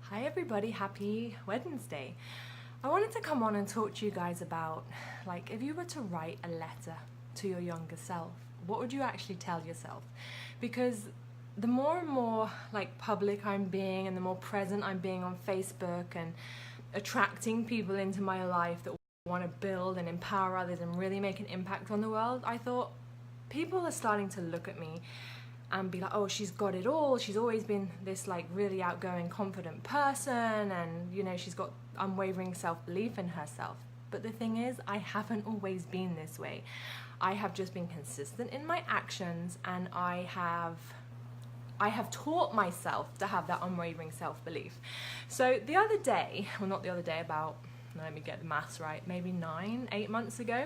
Hi everybody, happy Wednesday. I wanted to come on and talk to you guys about, if you were to write a letter to your younger self, what would you actually tell yourself? Because the more and more public I'm being and the more present I'm being on Facebook and attracting people into my life that want to build and empower others and really make an impact on the world, I thought people are starting to look at me and be like, oh, she's got it all. She's always been this really outgoing, confident person, and she's got unwavering self-belief in herself. But the thing is, I haven't always been this way. I have just been consistent in my actions, and I have taught myself to have that unwavering self-belief. So the other day, well, not the other day, about, let me get the maths right, maybe 8 months ago,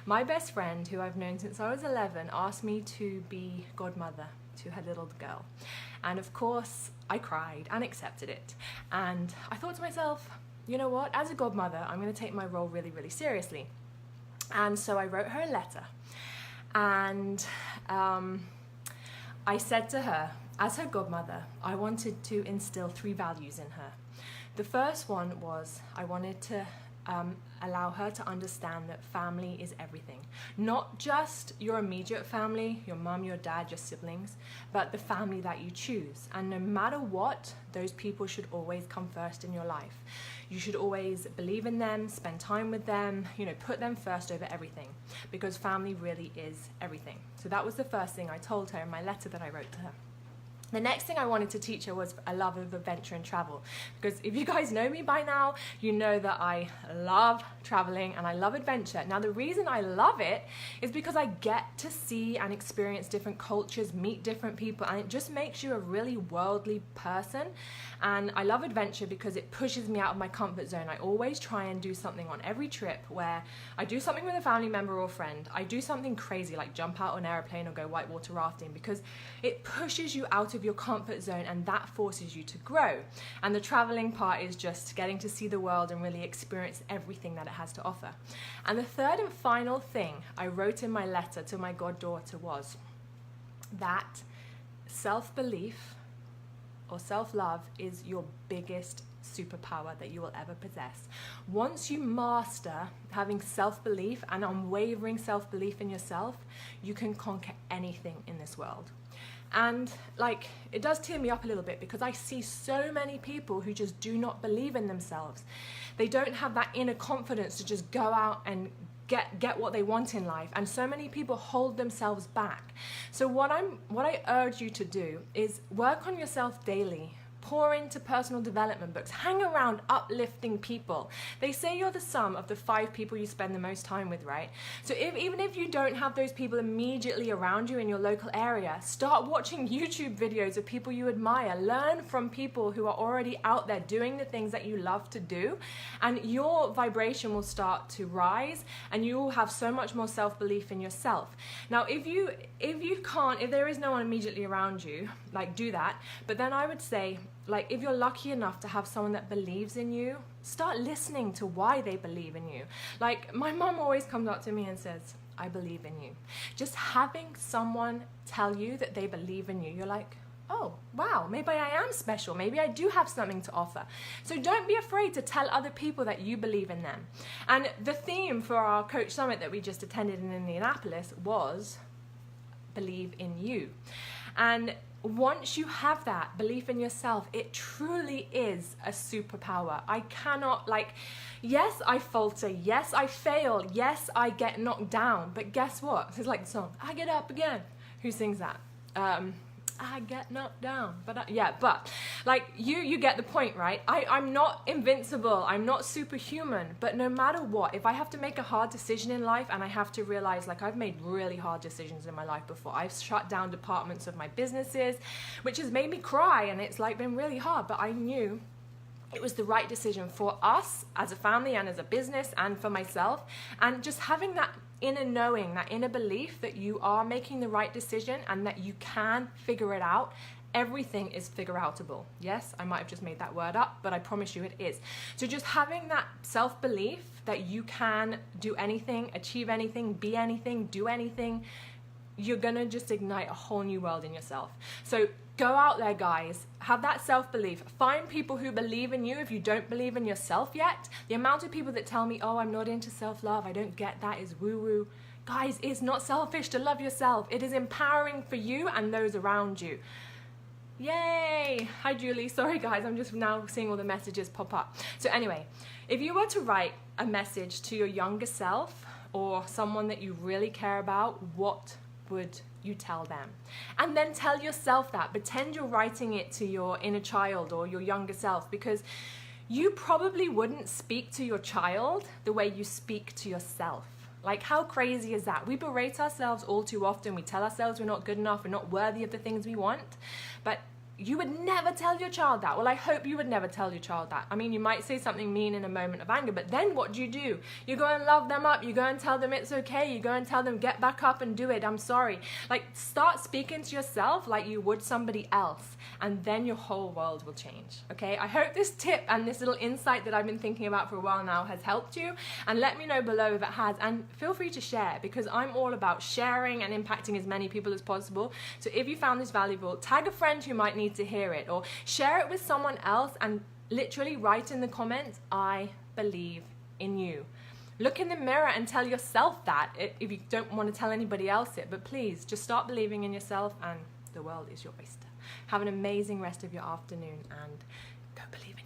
my best friend, who I've known since I was 11, asked me to be godmother to her little girl. And of course, I cried and accepted it. And I thought to myself, you know what, as a godmother, I'm going to take my role really, really seriously. And so I wrote her a letter. And I said to her, as her godmother, I wanted to instill 3 values in her. The first one was I wanted to allow her to understand that family is everything. Not just your immediate family, your mum, your dad, your siblings, but the family that you choose. And no matter what, those people should always come first in your life. You should always believe in them, spend time with them, put them first over everything, because family really is everything. So that was the first thing I told her in my letter that I wrote to her. The next thing I wanted to teach her was a love of adventure and travel, because if you guys know me by now, you know that I love traveling and I love adventure. Now, the reason I love it is because I get to see and experience different cultures, meet different people, and it just makes you a really worldly person. And I love adventure because it pushes me out of my comfort zone. I always try and do something on every trip where I do something with a family member or friend. I do something crazy like jump out on an airplane or go whitewater rafting, because it pushes you out of your comfort zone and that forces you to grow. And the traveling part is just getting to see the world and really experience everything that it has to offer. And the third and final thing I wrote in my letter to my goddaughter was that self-belief or self-love is your biggest superpower that you will ever possess. Once you master having self-belief and unwavering self-belief in yourself, you can conquer anything in this world. And it does tear me up a little bit because I see so many people who just do not believe in themselves. They don't have that inner confidence to just go out and get what they want in life, and so many people hold themselves back. So what I urge you to do is work on yourself daily. Pour into personal development books. Hang around uplifting people. They say you're the sum of the 5 people you spend the most time with, right? So even if you don't have those people immediately around you in your local area, start watching YouTube videos of people you admire. Learn from people who are already out there doing the things that you love to do, and your vibration will start to rise and you will have so much more self-belief in yourself. Now, if there is no one immediately around you, do that. But then I would say, if you're lucky enough to have someone that believes in you, start listening to why they believe in you. My mom always comes up to me and says, I believe in you. Just having someone tell you that they believe in you, you're like, oh, wow, maybe I am special. Maybe I do have something to offer. So don't be afraid to tell other people that you believe in them. And the theme for our Coach Summit that we just attended in Indianapolis was believe in you. And once you have that belief in yourself, it truly is a superpower. I cannot, yes, I falter. Yes, I fail. Yes, I get knocked down. But guess what? It's like the song, I get up again. Who sings that? I get knocked down. But you get the point, right? I'm not invincible. I'm not superhuman. But no matter what, if I have to make a hard decision in life, and I have to realize, I've made really hard decisions in my life before. I've shut down departments of my businesses, which has made me cry, and it's been really hard. But I knew it was the right decision for us as a family and as a business and for myself. And just having that inner knowing, that inner belief that you are making the right decision and that you can figure it out. Everything is figure-outable. Yes, I might have just made that word up, but I promise you it is. So just having that self-belief that you can do anything, achieve anything, be anything, do anything, you're gonna just ignite a whole new world in yourself. So go out there, guys, have that self-belief. Find people who believe in you if you don't believe in yourself yet. The amount of people that tell me, oh, I'm not into self-love, I don't get that, is woo-woo. Guys, it's not selfish to love yourself. It is empowering for you and those around you. Yay! Hi, Julie. Sorry, guys, I'm just now seeing all the messages pop up. So anyway, if you were to write a message to your younger self or someone that you really care about, what would you tell them? And then tell yourself that. Pretend you're writing it to your inner child or your younger self, because you probably wouldn't speak to your child the way you speak to yourself. Like, how crazy is that? We berate ourselves all too often. We tell ourselves we're not good enough, we're not worthy of the things we want. But you would never tell your child that. Well, I hope you would never tell your child that. I mean, you might say something mean in a moment of anger, but then what do? You go and love them up. You go and tell them it's okay. You go and tell them, get back up and do it. I'm sorry. Like, start speaking to yourself like you would somebody else, and then your whole world will change, okay? I hope this tip and this little insight that I've been thinking about for a while now has helped you, and let me know below if it has, and feel free to share, because I'm all about sharing and impacting as many people as possible. So if you found this valuable, tag a friend who might need to hear it, or share it with someone else, and literally write in the comments, I believe in you. Look in the mirror and tell yourself that, if you don't want to tell anybody else it, but please just start believing in yourself, and the world is your oyster. Have an amazing rest of your afternoon, and go believe in